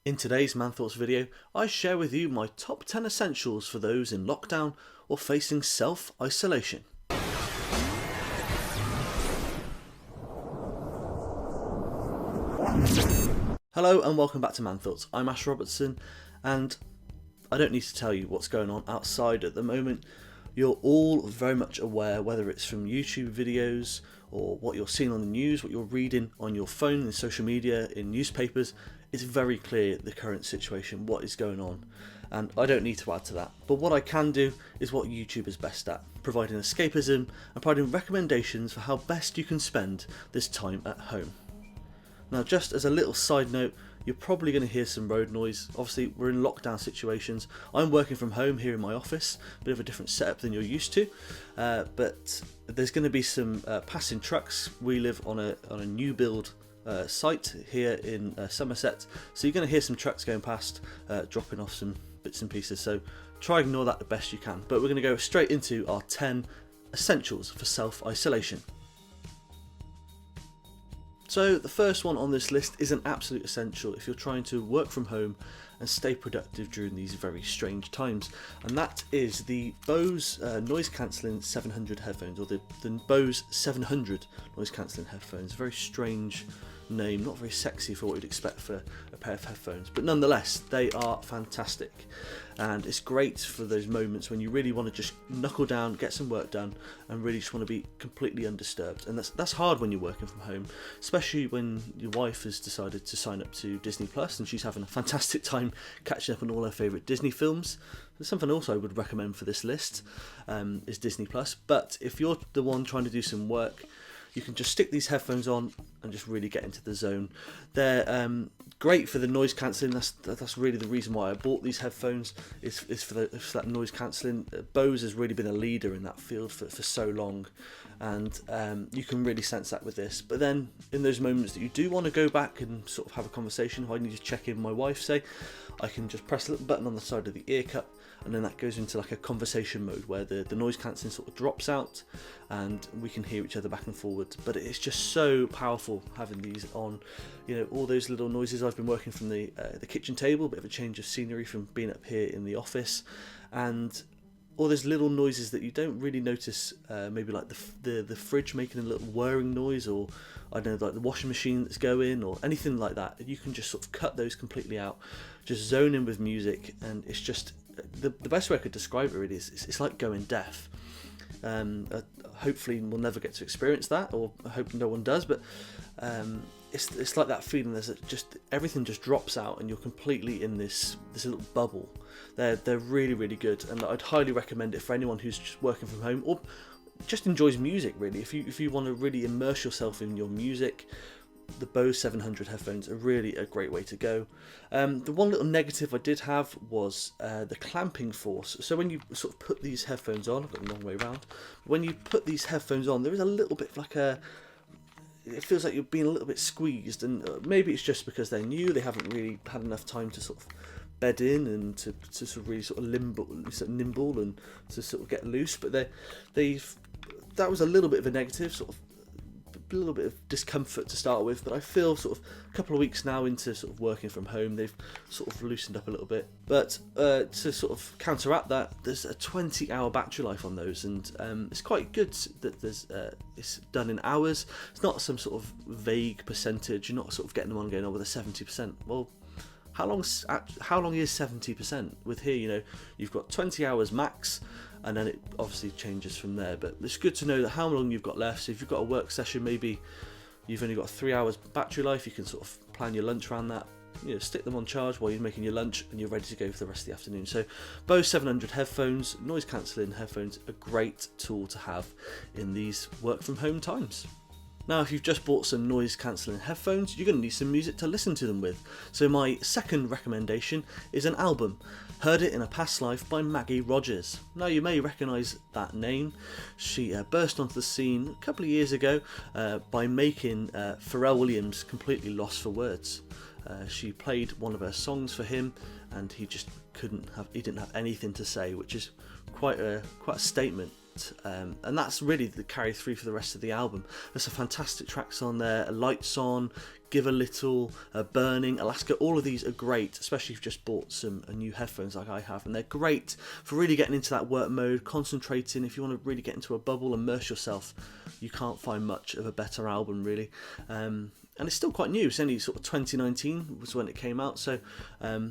In today's MANthoughts video, I share with you my top 10 essentials for those in lockdown or facing self-isolation. Hello and welcome back to MANthoughts. I'm Ash Robertson and I don't need to tell you what's going on outside at the moment. You're all very much aware, whether it's from YouTube videos or what you're seeing on the news, what you're reading on your phone, in social media, in newspapers. It's very clear the current situation, what is going on, and I don't need to add to that. But what I can do is what YouTube is best at, providing escapism and providing recommendations for how best you can spend this time at home. Now, just as a little side note, you're probably going to hear some road noise. Obviously, we're in lockdown situations. I'm working from home here in my office, a bit of a different setup than you're used to, but there's going to be some passing trucks. We live on a new build site here in Somerset, so you're going to hear some trucks going past, dropping off some bits and pieces, so try ignore that the best you can. But we're going to go straight into our 10 essentials for self-isolation. So the first one on this list is an absolute essential if you're trying to work from home and stay productive during these very strange times, and that is the Bose noise cancelling 700 headphones, or the Bose 700 noise cancelling headphones. Very strange name, not very sexy for what you'd expect for a pair of headphones, but nonetheless they are fantastic, and it's great for those moments when you really want to just knuckle down, get some work done, and really just want to be completely undisturbed. And that's hard when you're working from home, especially when your wife has decided to sign up to Disney Plus and she's having a fantastic time catching up on all her favourite Disney films. There's something else I would recommend for this list, is Disney Plus. But if you're the one trying to do some work, you can just stick these headphones on and just really get into the zone. They're great for the noise cancelling. That's really the reason why I bought these headphones, is for that noise cancelling. Bose has really been a leader in that field for so long, and you can really sense that with this. But then in those moments that you do want to go back and sort of have a conversation, if I need to check in with my wife, say, I can just press a little button on the side of the ear cup, and then that goes into like a conversation mode where the noise cancelling sort of drops out and we can hear each other back and forward. But it's just so powerful having these on. You know, all those little noises. I've been working from the kitchen table, a bit of a change of scenery from being up here in the office, and all those little noises that you don't really notice, maybe like the fridge making a little whirring noise, or I don't know, like the washing machine that's going, or anything like that. You can just sort of cut those completely out, just zone in with music, and it's just the best way I could describe it really is it's like going deaf. Hopefully we'll never get to experience that, or I hope no one does, but it's like that feeling. There's just everything just drops out and you're completely in this little bubble. They're really, really good, and I'd highly recommend it for anyone who's just working from home or just enjoys music really. If you want to really immerse yourself in your music, the Bose 700 headphones are really a great way to go. The one little negative I did have was the clamping force. So when you sort of put these headphones on, I've got the long way around. When you put these headphones on, there is a little bit like it feels like you're being a little bit squeezed, and maybe it's just because they're new, they haven't really had enough time to sort of bed in and to sort of really sort of nimble and to sort of get loose. But that was a little bit of a negative, sort of a little bit of discomfort to start with, but I feel sort of a couple of weeks now into sort of working from home, they've sort of loosened up a little bit. But to sort of counteract that, there's a 20-hour battery life on those, and it's quite good that it's done in hours. It's not some sort of vague percentage. You're not sort of getting them on going, with a 70%. Well, how long is 70%? With here, you know, you've got 20 hours max, and then it obviously changes from there. But it's good to know that how long you've got left. So if you've got a work session, maybe you've only got 3 hours battery life, you can sort of plan your lunch around that. You know, stick them on charge while you're making your lunch, and you're ready to go for the rest of the afternoon. So Bose 700 headphones, noise cancelling headphones, a great tool to have in these work from home times. Now, if you've just bought some noise cancelling headphones, you're going to need some music to listen to them with. So my second recommendation is an album, Heard It in a Past Life by Maggie Rogers. Now, you may recognise that name. She burst onto the scene a couple of years ago by making Pharrell Williams completely lost for words. She played one of her songs for him, and he just he didn't have anything to say, which is quite a statement. And that's really the carry through for the rest of the album. There's some fantastic tracks on there, Lights On, Give a Little, Burning, Alaska, all of these are great, especially if you've just bought some new headphones like I have, and they're great for really getting into that work mode, concentrating. If you want to really get into a bubble, immerse yourself, you can't find much of a better album really. And it's still quite new. It's only sort of 2019 was when it came out, so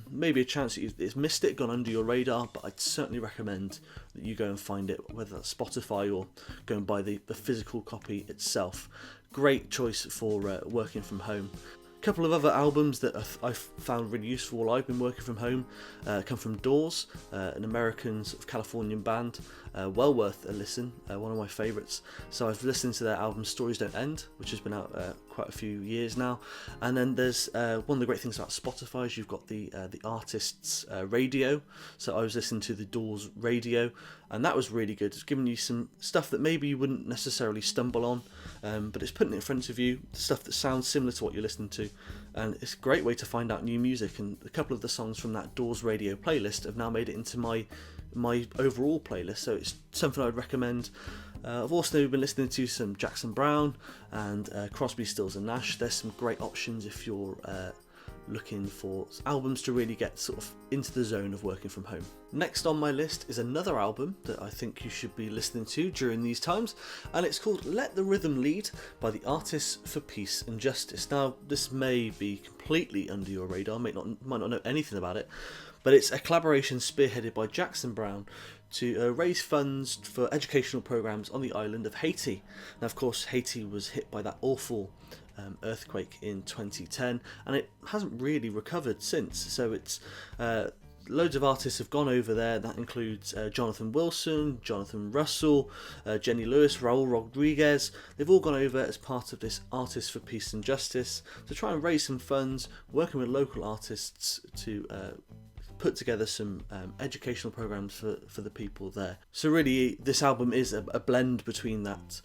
maybe a chance that it's missed it, gone under your radar, but I'd certainly recommend that you go and find it, whether that's Spotify or go and buy the physical copy itself. Great choice for working from home. A couple of other albums that I've found really useful while I've been working from home come from Doors, an American sort of Californian band. Well worth a listen, one of my favourites. So I've listened to their album Stories Don't End, which has been out quite a few years now. And then there's one of the great things about Spotify is you've got the artist's radio. So I was listening to the Doors radio, and that was really good. It's giving you some stuff that maybe you wouldn't necessarily stumble on, but it's putting it in front of you, stuff that sounds similar to what you're listening to, and it's a great way to find out new music. And a couple of the songs from that Doors radio playlist have now made it into my overall playlist, so it's something I'd recommend. I've also been listening to some Jackson Browne and Crosby, Stills and Nash. There's some great options if you're looking for albums to really get sort of into the zone of working from home. Next on my list is another album that I think you should be listening to during these times, and it's called Let the Rhythm Lead by the Artists for Peace and Justice. Now, this may be completely under your radar, might not know anything about it, but it's a collaboration spearheaded by Jackson Browne to raise funds for educational programs on the island of Haiti. Now, of course, Haiti was hit by that awful earthquake in 2010, and it hasn't really recovered since. So it's loads of artists have gone over there. That includes Jonathan Wilson, Jonathan Russell, Jenny Lewis, Raul Rodriguez. They've all gone over as part of this Artists for Peace and Justice to try and raise some funds, working with local artists to put together some educational programs for the people there. So really, this album is a blend between that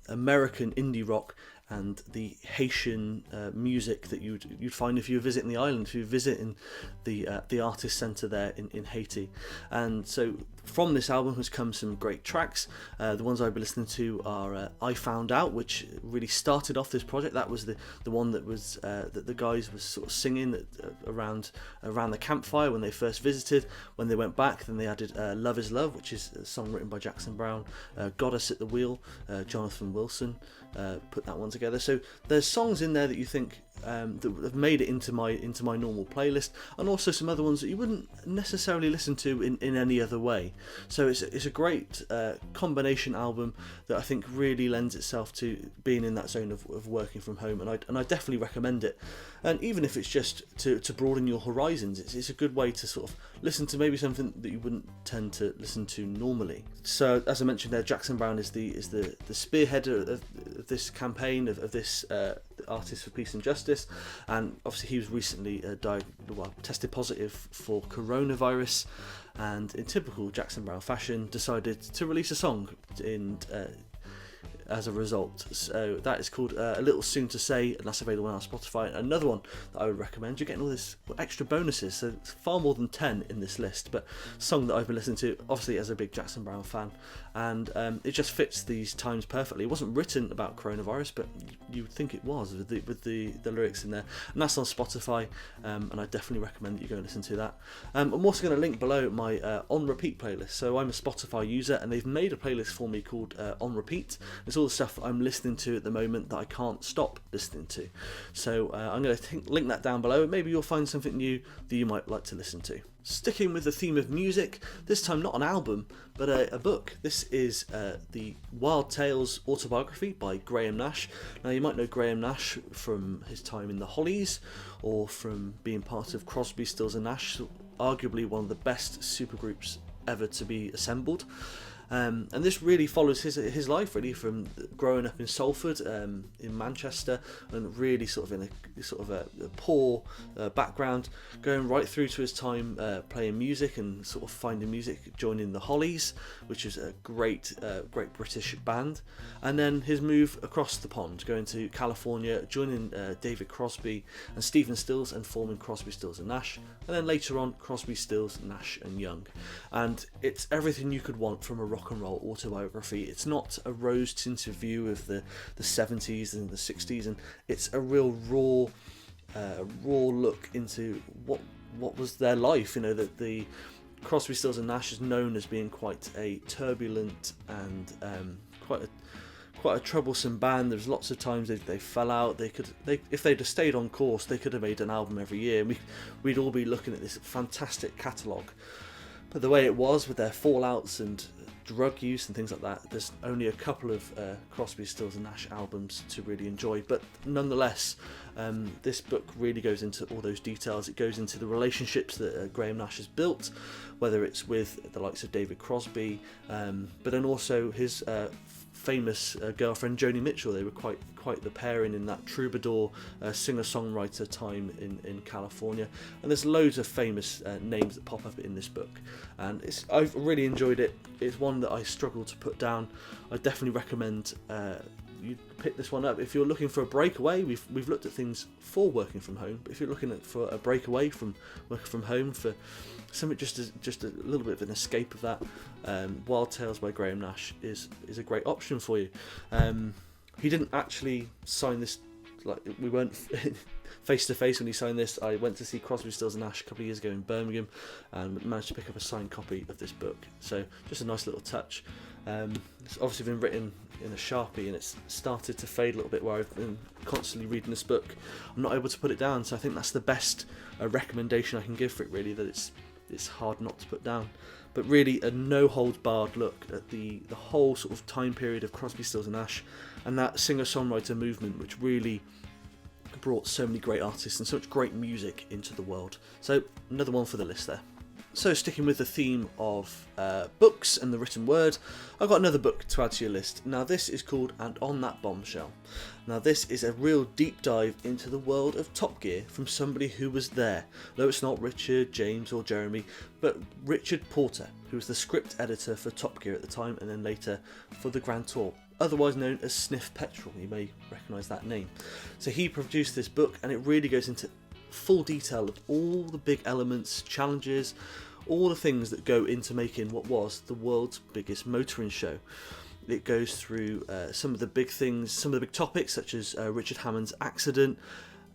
American indie rock and the Haitian music that you'd find if you were visiting the island, if you were visiting the artist centre there in Haiti. And so from this album has come some great tracks. The ones I've been listening to are I Found Out, which really started off this project. That was the one that was that the guys was sort of singing around the campfire when they first visited. When they went back, then they added Love Is Love, which is a song written by Jackson Browne. Goddess at the Wheel, Jonathan Wilson put that one together. So there's songs in there that you think that have made it into my normal playlist, and also some other ones that you wouldn't necessarily listen to in any other way. So it's a great combination album that I think really lends itself to being in that zone of working from home, and I definitely recommend it. And even if it's just to broaden your horizons, it's a good way to sort of listen to maybe something that you wouldn't tend to listen to normally. So as I mentioned there, Jackson Browne is the spearhead of this campaign of this Artists for Peace and Justice, and obviously he was recently tested positive for coronavirus, and in typical Jackson Browne fashion decided to release a song as a result. So that is called A Little Soon to Say, and that's available on Spotify. Another one that I would recommend, you're getting all this extra bonuses, so it's far more than 10 in this list, but a song that I've been listening to, obviously as a big Jackson Browne fan, and it just fits these times perfectly. It wasn't written about coronavirus, but you would think it was with the lyrics in there, and that's on Spotify, and I definitely recommend that you go and listen to that. I'm also going to link below my On Repeat playlist. So I'm a Spotify user, and they've made a playlist for me called On Repeat. It's all the stuff I'm listening to at the moment that I can't stop listening to. So I'm going to link that down below. Maybe you'll find something new that you might like to listen to. Sticking with the theme of music, this time not an album, but a book. This is the Wild Tales Autobiography by Graham Nash. Now, you might know Graham Nash from his time in the Hollies, or from being part of Crosby, Stills and Nash, arguably one of the best supergroups ever to be assembled. And this really follows his life, really, from growing up in Salford, in Manchester, and really sort of in a poor background, going right through to his time playing music and sort of finding music, joining the Hollies, which is a great British band, and then his move across the pond, going to California, joining David Crosby and Stephen Stills, and forming Crosby, Stills and Nash, and then later on Crosby, Stills, Nash and Young. And it's everything you could want from a rock rock and roll autobiography. It's not a rose-tinted view of the 70s and the 60s, and it's a real raw look into what was their life. You know, that the Crosby, Stills and Nash is known as being quite a turbulent and quite a troublesome band. There's lots of times they fell out. If they'd have stayed on course, they could have made an album every year, and we'd all be looking at this fantastic catalogue. But the way it was with their fallouts and drug use and things like that, there's only a couple of Crosby, Stills and Nash albums to really enjoy. But nonetheless, this book really goes into all those details. It goes into the relationships that Graham Nash has built, whether it's with the likes of David Crosby, but then also his famous girlfriend Joni Mitchell. They were quite the pairing in that troubadour singer-songwriter time in California, and there's loads of famous names that pop up in this book, and I've really enjoyed it. It's one that I struggle to put down. I definitely recommend you pick this one up if you're looking for a breakaway. We've looked at things for working from home, but if you're looking for a breakaway from working from home, for something just a little bit of an escape of that, Wild Tales by Graham Nash is a great option for you. He didn't actually sign this, like, we weren't face to face when he signed this. I went to see Crosby, Stills and Nash a couple of years ago in Birmingham and managed to pick up a signed copy of this book, so just a nice little touch. It's obviously been written in a Sharpie and it's started to fade a little bit where I've been constantly reading this book. I'm not able to put it down, so I think that's the best recommendation I can give for it, really, that it's hard not to put down. But really a no holds barred look at the whole sort of time period of Crosby, Stills and Nash and that singer-songwriter movement, which really brought so many great artists and so much great music into the world. So another one for the list there. So sticking with the theme of books and the written word, I've got another book to add to your list. Now this is called And On That Bombshell. Now this is a real deep dive into the world of Top Gear from somebody who was there. No, it's not Richard, James or Jeremy, but Richard Porter, who was the script editor for Top Gear at the time and then later for the Grand Tour, otherwise known as Sniff Petrol. You may recognise that name. So he produced this book, and it really goes into full detail of all the big elements, challenges, all the things that go into making what was the world's biggest motoring show. It goes through some of the big things, some of the big topics, such as Richard Hammond's accident,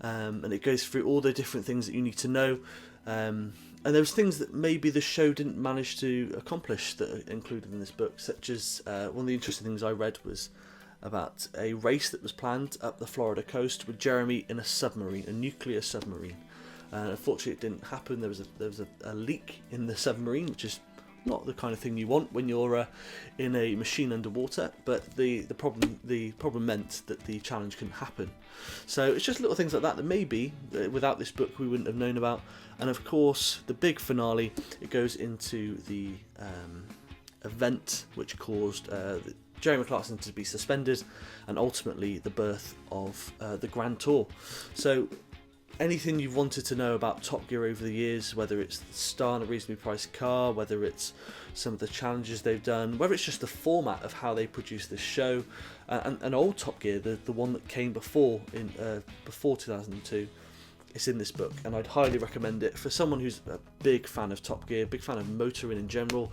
and it goes through all the different things that you need to know. And there's things that maybe the show didn't manage to accomplish that are included in this book, such as one of the interesting things I read was about a race that was planned up the Florida coast with Jeremy in a submarine, a nuclear submarine. Unfortunately, it didn't happen. There was a leak in the submarine, which is not the kind of thing you want when you're in a machine underwater. But the problem meant that the challenge couldn't happen. So it's just little things like that maybe without this book we wouldn't have known about. And of course, the big finale, it goes into the event which caused Jeremy Clarkson to be suspended, and ultimately the birth of the Grand Tour. So anything you've wanted to know about Top Gear over the years, whether it's the star in a reasonably priced car, whether it's some of the challenges they've done, whether it's just the format of how they produce this show, and old Top Gear, the one that came before 2002, it's in this book, and I'd highly recommend it for someone who's a big fan of Top Gear, big fan of motoring in general.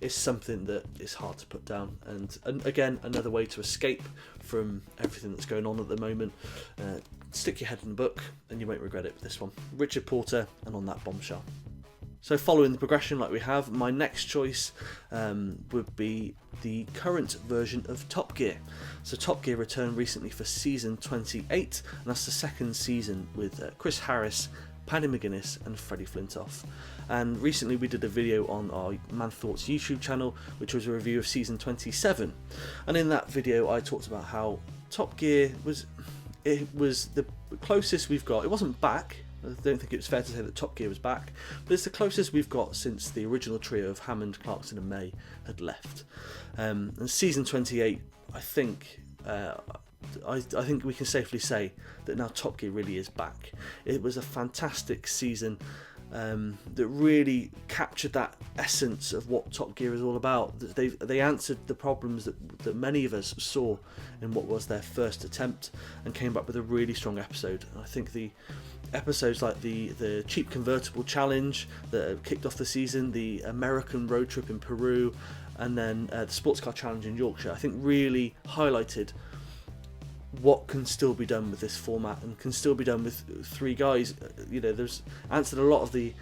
It's something that is hard to put down, and again, another way to escape from everything that's going on at the moment. Stick your head in the book and you won't regret it with this one. Richard Porter, And On That Bombshell. So following the progression like we have, my next choice would be the current version of Top Gear. So Top Gear returned recently for season 28, and that's the second season with Chris Harris, Paddy McGuinness and Freddie Flintoff. And recently we did a video on our MANthoughts YouTube channel, which was a review of season 27. And in that video I talked about how Top Gear was the closest we've got. It wasn't back. I don't think it's fair to say that Top Gear was back, but it's the closest we've got since the original trio of Hammond, Clarkson and May had left. And season 28, I think we can safely say that now Top Gear really is back. It was a fantastic season that really captured that essence of what Top Gear is all about. They answered the problems that many of us saw in what was their first attempt and came back with a really strong episode. And I think the episodes like the cheap convertible challenge that kicked off the season, the American road trip in Peru, and then the sports car challenge in Yorkshire, I think really highlighted what can still be done with this format and can still be done with three guys. There's answered a lot of the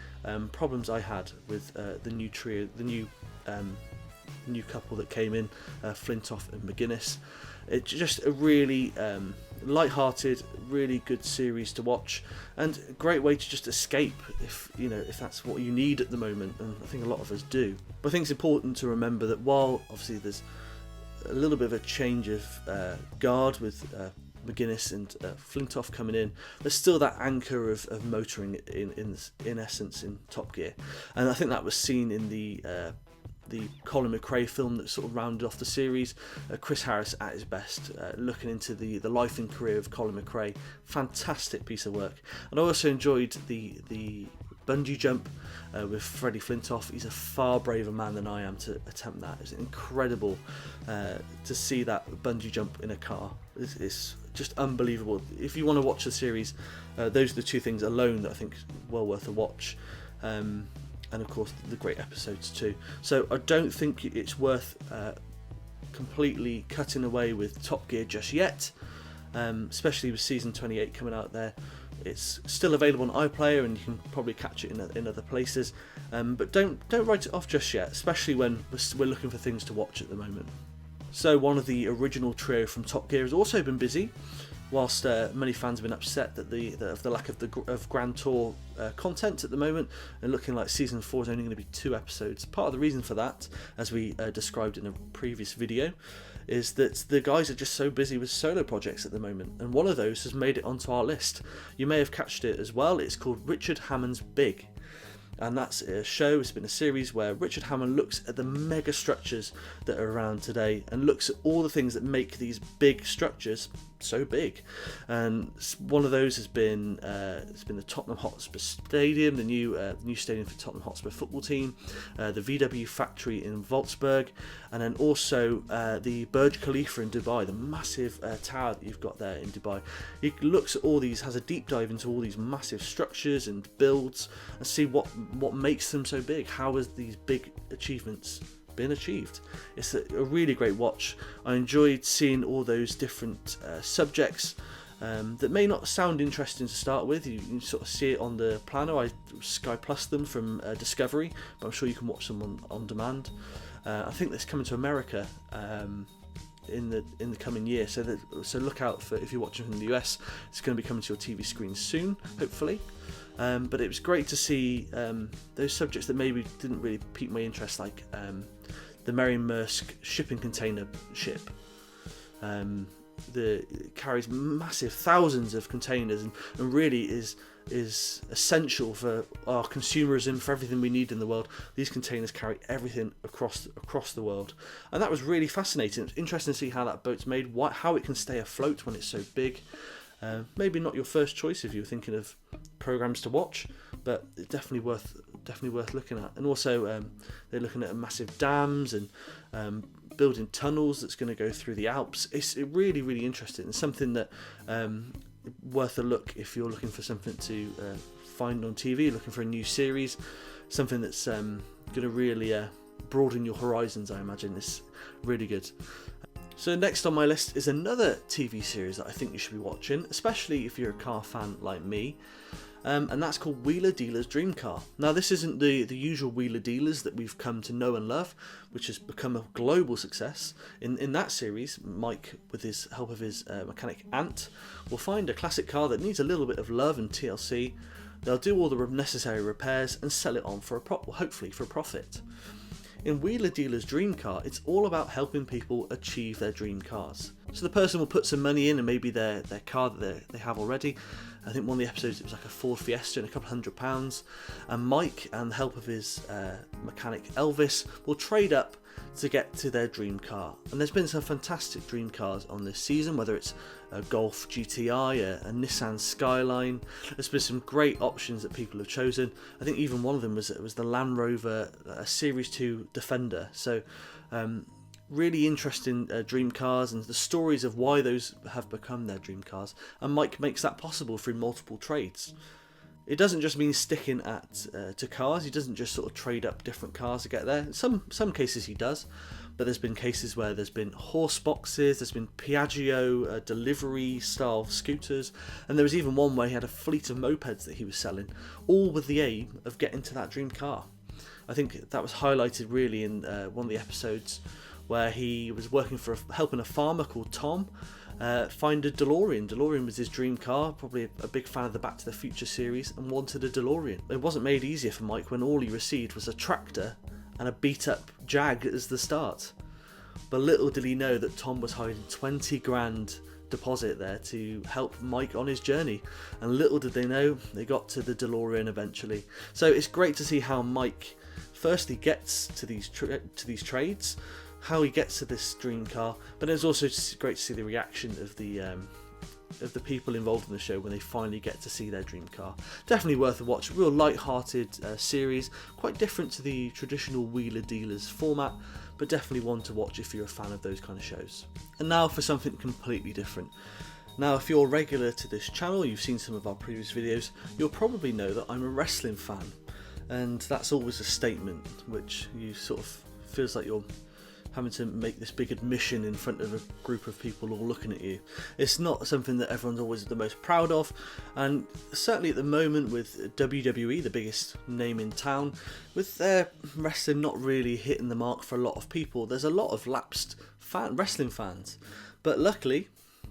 problems I had with the new trio, the new couple that came in, Flintoff and McGuinness. It's just a really light-hearted, really good series to watch, and a great way to just escape if that's what you need at the moment, and I think a lot of us do. But I think it's important to remember that while obviously there's a little bit of a change of guard with McGuinness and Flintoff coming in, there's still that anchor of motoring in essence in Top Gear, and I think that was seen in the Colin McRae film that sort of rounded off the series. Chris Harris at his best, looking into the life and career of Colin McRae. Fantastic piece of work. And I also enjoyed the bungee jump with Freddie Flintoff. He's a far braver man than I am to attempt that. It's incredible to see that bungee jump in a car. It's just unbelievable. If you want to watch the series, those are the two things alone that I think is well worth a watch. And of course the great episodes too. So I don't think it's worth completely cutting away with Top Gear just yet, especially with season 28 coming out there. It's still available on iPlayer and you can probably catch it in other places, but don't write it off just yet, especially when we're looking for things to watch at the moment. So one of the original trio from Top Gear has also been busy, whilst many fans have been upset that the lack of Grand Tour content at the moment, and looking like season 4 is only going to be 2 episodes. Part of the reason for that, as we described in a previous video, is that the guys are just so busy with solo projects at the moment, and one of those has made it onto our list. You may have catched it as well. It's called Richard Hammond's Big. And that's a show, it's been a series where Richard Hammond looks at the mega structures that are around today and looks at all the things that make these big structures so big. And one of those has been it's been the Tottenham Hotspur Stadium, the new stadium for Tottenham Hotspur football team, the VW factory in Wolfsburg, and then also the Burj Khalifa in Dubai, the massive tower that you've got there in Dubai. He looks at all these, has a deep dive into all these massive structures and builds, and see what makes them so big. How has these big achievements been achieved? It's a really great watch. I enjoyed seeing all those different subjects that may not sound interesting to start with. You sort of see it on the planner. I Sky Plus them from Discovery, but I'm sure you can watch them on demand. I think that's coming to America in the coming year, so look out for, if you're watching from the US, it's going to be coming to your TV screen soon, hopefully. But it was great to see those subjects that maybe didn't really pique my interest, like the Merriam-Maersk shipping container ship. It carries massive thousands of containers and really is essential for our consumerism, for everything we need in the world. These containers carry everything across the world, and that was really fascinating. It's interesting to see how that boat's made, how it can stay afloat when it's so big. Maybe not your first choice if you're thinking of programs to watch, but it's definitely worth looking at. And also they're looking at massive dams and building tunnels that's going to go through the Alps. It's really, really interesting. It's something that worth a look if you're looking for something to find on TV, looking for a new series, something that's going to really broaden your horizons. I imagine it's really good. So next on my list is another TV series that I think you should be watching, especially if you're a car fan like me, and that's called Wheeler Dealer's Dream Car. Now this isn't the usual Wheeler Dealers that we've come to know and love, which has become a global success. In that series, Mike, with his help of his mechanic Ant, will find a classic car that needs a little bit of love and TLC. They'll do all the necessary repairs and sell it on hopefully for a profit. In Wheeler Dealer's Dream Car, it's all about helping people achieve their dream cars. So the person will put some money in, and maybe their car that they have already. I think one of the episodes it was like a Ford Fiesta and a couple £100, and Mike, and the help of his mechanic Elvis, will trade up to get to their dream car. And there's been some fantastic dream cars on this season, whether it's a Golf GTI, a Nissan Skyline. There's been some great options that people have chosen. I think even one of them was the Land Rover Series 2 Defender. So really interesting dream cars, and the stories of why those have become their dream cars. And Mike makes that possible through multiple trades. It doesn't just mean sticking at to cars. He doesn't just sort of trade up different cars to get there. In some cases he does, but there's been cases where there's been horse boxes, there's been Piaggio delivery style scooters, and there was even one where he had a fleet of mopeds that he was selling, all with the aim of getting to that dream car. I think that was highlighted really in one of the episodes where he was working for helping a farmer called Tom find a DeLorean. DeLorean was his dream car, probably a big fan of the Back to the Future series, and wanted a DeLorean. It wasn't made easier for Mike when all he received was a tractor and a beat up Jag as the start. But little did he know that Tom was hiding 20 grand deposit there to help Mike on his journey, and little did they know they got to the DeLorean eventually. So it's great to see how Mike firstly gets to these trades, how he gets to this dream car, but it's also great to see the reaction of the people involved in the show when they finally get to see their dream car. Definitely worth a watch. Real light-hearted series, quite different to the traditional Wheeler Dealers format, but definitely one to watch if you're a fan of those kind of shows. And now for something completely different. Now, if you're regular to this channel, you've seen some of our previous videos, you'll probably know that I'm a wrestling fan, and that's always a statement which you sort of feels like you're having to make this big admission in front of a group of people all looking at you. It's not something that everyone's always the most proud of, and certainly at the moment with WWE, the biggest name in town, with their wrestling not really hitting the mark for a lot of people, there's a lot of lapsed wrestling fans. But luckily,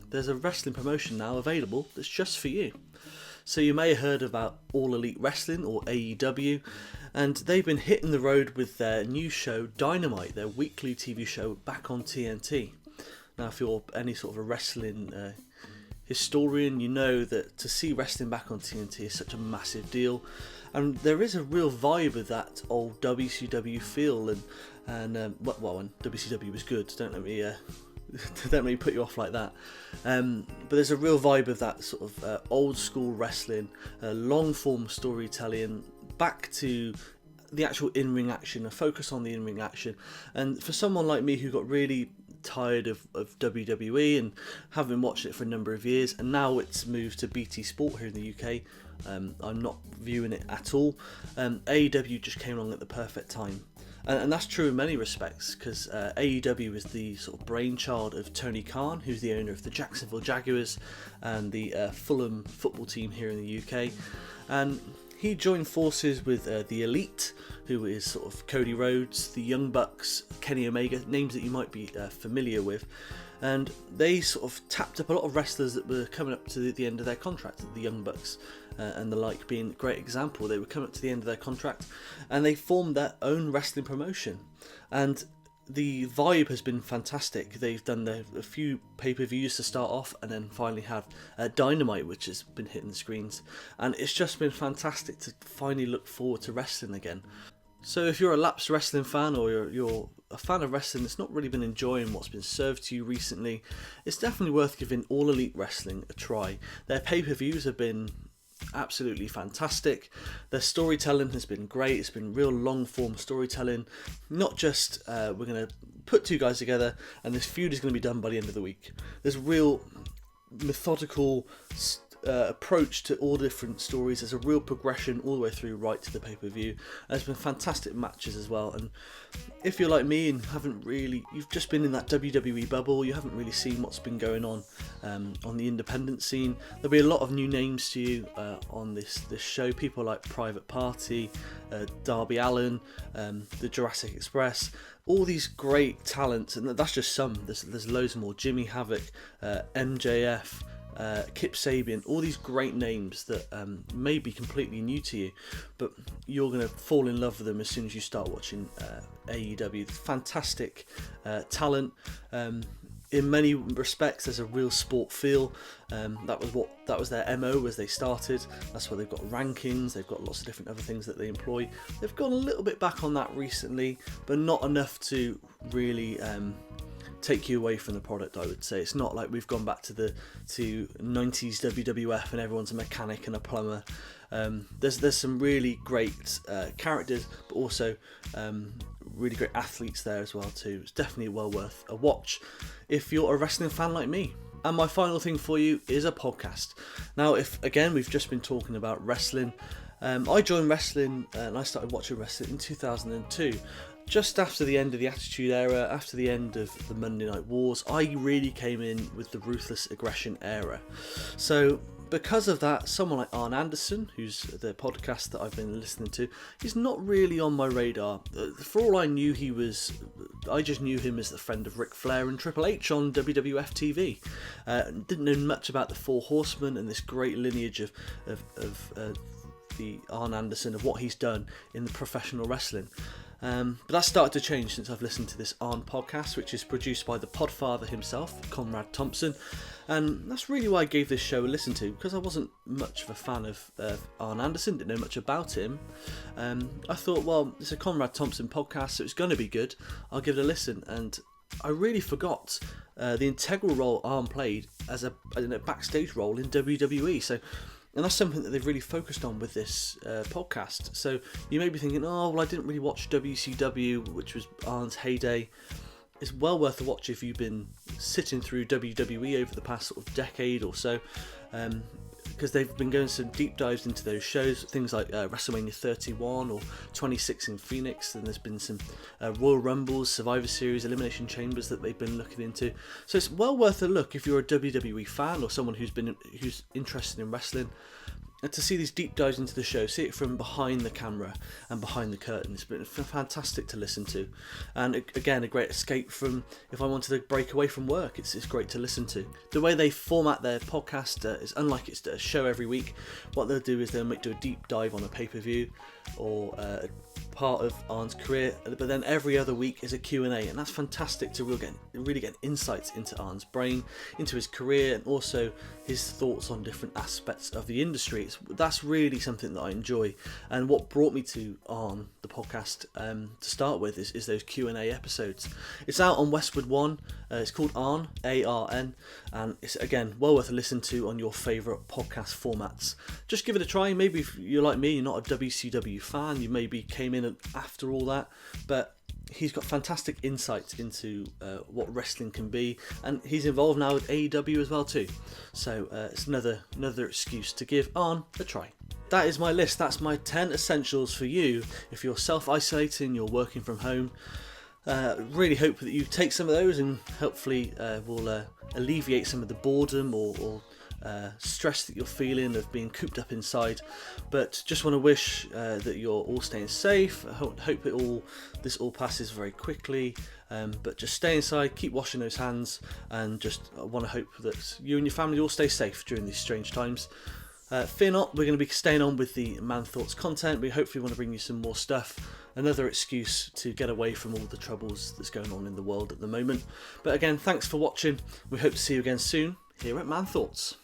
there's a wrestling promotion now available that's just for you. So you may have heard about All Elite Wrestling, or AEW, and they've been hitting the road with their new show Dynamite, their weekly TV show back on TNT. Now, if you're any sort of a wrestling historian, you know that to see wrestling back on TNT is such a massive deal, and there is a real vibe of that old WCW feel, and when WCW was good, don't let me put you off like that. But there's a real vibe of that sort of old school wrestling, long form storytelling, back to the actual in-ring action, a focus on the in-ring action. And for someone like me who got really tired of WWE and have been watching it for a number of years, and now it's moved to BT Sport here in the UK, I'm not viewing it at all. AEW just came along at the perfect time. And that's true in many respects, because AEW is the sort of brainchild of Tony Khan, who's the owner of the Jacksonville Jaguars and the Fulham football team here in the UK. And he joined forces with the Elite, who is sort of Cody Rhodes, the Young Bucks, Kenny Omega, names that you might be familiar with. And they sort of tapped up a lot of wrestlers that were coming up to the end of their contract, the Young Bucks and the like being a great example. They were coming up to the end of their contract, and they formed their own wrestling promotion. And the vibe has been fantastic. They've done a few pay-per-views to start off, and then finally have Dynamite, which has been hitting the screens. And it's just been fantastic to finally look forward to wrestling again. So if you're a lapsed wrestling fan, or you're a fan of wrestling that's not really been enjoying what's been served to you recently, it's definitely worth giving All Elite Wrestling a try. Their pay-per-views have been absolutely fantastic. Their storytelling has been great. It's been real long form storytelling, not just we're going to put two guys together and this feud is going to be done by the end of the week. There's real methodical approach to all different stories. There's a real progression all the way through right to the pay-per-view. There's been fantastic matches as well, and if you're like me and you've just been in that WWE bubble, you haven't really seen what's been going on the independent scene, there'll be a lot of new names to you on this show. People like Private Party, Darby Allin, the Jurassic Express, all these great talents, and that's just some. There's loads more. Jimmy Havoc, MJF, Kip Sabian, all these great names that may be completely new to you, but you're going to fall in love with them as soon as you start watching AEW. Fantastic talent. In many respects, there's a real sport feel. That was their MO as they started. That's why they've got rankings. They've got lots of different other things that they employ. They've gone a little bit back on that recently, but not enough to really take you away from the product, I would say. It's not like we've gone back to 90s WWF and everyone's a mechanic and a plumber. There's some really great characters, but also really great athletes there as well too. It's definitely well worth a watch if you're a wrestling fan like me. And my final thing for you is a podcast. Now, if again we've just been talking about wrestling, I joined wrestling and I started watching wrestling in 2002. Just after the end of the Attitude Era, after the end of the Monday Night Wars, I really came in with the Ruthless Aggression era. So because of that, someone like Arn Anderson, who's the podcast that I've been listening to, he's not really on my radar. For all I knew, I just knew him as the friend of Ric Flair and Triple H on WWF TV. Didn't know much about the Four Horsemen and this great lineage of the Arn Anderson, of what he's done in the professional wrestling. But that started to change since I've listened to this Arn podcast, which is produced by the Podfather himself, Conrad Thompson, and that's really why I gave this show a listen to, because I wasn't much of a fan of Arn Anderson, didn't know much about him. I thought, well, it's a Conrad Thompson podcast, so it's going to be good, I'll give it a listen, and I really forgot the integral role Arn played as a backstage role in WWE, and that's something that they've really focused on with this podcast. So you may be thinking, oh, well, I didn't really watch WCW, which was Arn's heyday. It's well worth a watch if you've been sitting through WWE over the past sort of decade or so, because they've been going some deep dives into those shows, things like WrestleMania 31 or 26 in Phoenix, and there's been some Royal Rumbles, Survivor Series, Elimination Chambers that they've been looking into. So it's well worth a look if you're a WWE fan or someone who's interested in wrestling, and to see these deep dives into the show, see it from behind the camera and behind the curtain. It's been fantastic to listen to, and again, a great escape from if I wanted to break away from work. It's great to listen to. The way they format their podcast is unlike it's a show every week. What they'll do is they'll do a deep dive on a pay-per-view or part of Arn's career, but then every other week is a Q&A, and that's fantastic to really get insights into Arn's brain, into his career, and also his thoughts on different aspects of the industry. That's really something that I enjoy, and what brought me to Arn, the podcast, to start with is those Q&A episodes. It's out on Westwood One. It's called Arn, A-R-N, and it's again well worth a listen to on your favourite podcast formats. Just give it a try. Maybe if you're like me, you're not a WCW fan, you maybe came in after all that, but he's got fantastic insights into what wrestling can be, and he's involved now with AEW as well too. So it's another excuse to give Arn a try. That is my list. That's my 10 essentials for you if you're self-isolating, you're working from home. Really hope that you take some of those and hopefully will alleviate some of the boredom or stress that you're feeling of being cooped up inside. But just want to wish that you're all staying safe. I hope this all passes very quickly, but just stay inside, keep washing those hands, and just want to hope that you and your family all stay safe during these strange times. Fear not, we're going to be staying on with the MANthoughts content. We hopefully want to bring you some more stuff, another excuse to get away from all the troubles that's going on in the world at the moment. But again, thanks for watching. We hope to see you again soon here at MANthoughts.